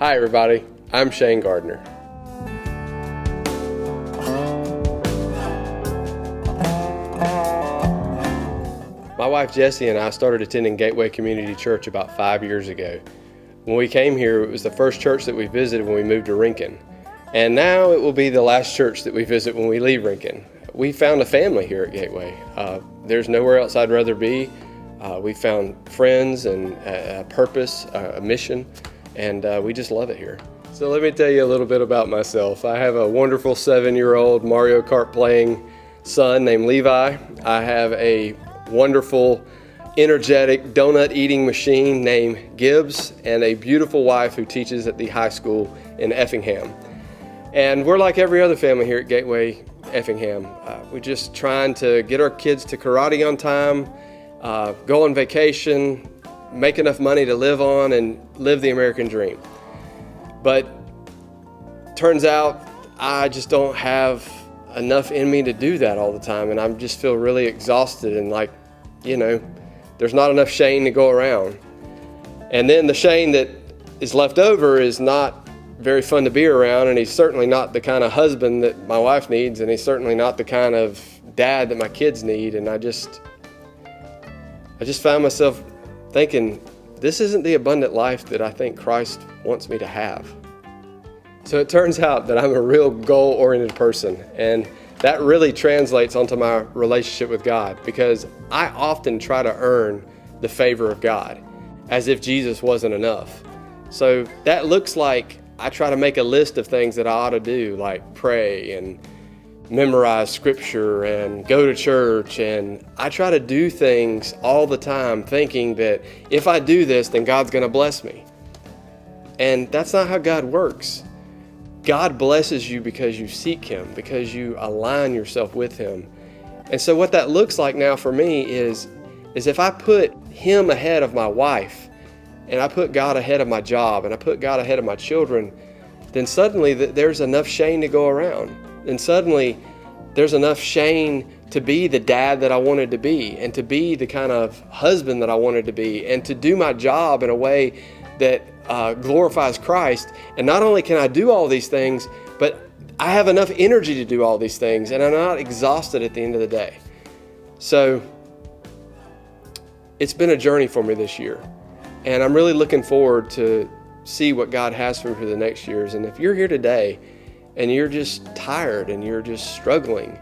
Hi everybody, I'm Shane Gardner. My wife Jessie and I started attending Gateway Community Church about 5 years ago. When we came here, it was the first church that we visited when we moved to Rincon. And now it will be the last church that we visit when we leave Rincon. We found a family here at Gateway. There's nowhere else I'd rather be. We found friends and a purpose, a mission, and we just love it here. So let me tell you a little bit about myself. I have a wonderful 7-year-old Mario Kart playing son named Levi. I have a wonderful, energetic, donut-eating machine named Gibbs, and a beautiful wife who teaches at the high school in Effingham. And we're like every other family here at Gateway Effingham. We're just trying to get our kids to karate on time, go on vacation, make enough money to live on, and live the American dream. But turns out I just don't have enough in me to do that all the time, and I just feel really exhausted and like, there's not enough Shane to go around. And then the Shane that is left over is not very fun to be around, and he's certainly not the kind of husband that my wife needs, and he's certainly not the kind of dad that my kids need. And I just found myself thinking, this isn't the abundant life that I think Christ wants me to have. So it turns out that I'm a real goal-oriented person, and that really translates onto my relationship with God, because I often try to earn the favor of God as if Jesus wasn't enough. So that looks like I try to make a list of things that I ought to do, like pray and memorize scripture and go to church, and I try to do things all the time thinking that if I do this, then God's going to bless me. And that's not how God works. God blesses you because you seek Him, because you align yourself with Him. And so what that looks like now for me is if I put Him ahead of my wife, and I put God ahead of my job, and I put God ahead of my children, then suddenly there's enough Shane to go around. And suddenly there's enough Shane to be the dad that I wanted to be, and to be the kind of husband that I wanted to be, and to do my job in a way that glorifies Christ. And not only can I do all these things, but I have enough energy to do all these things, and I'm not exhausted at the end of the day. So it's been a journey for me this year, and I'm really looking forward to see what God has for me for the next years. And if you're here today and you're just tired and you're just struggling,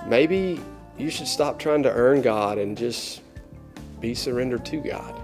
maybe you should stop trying to earn God and just be surrendered to God.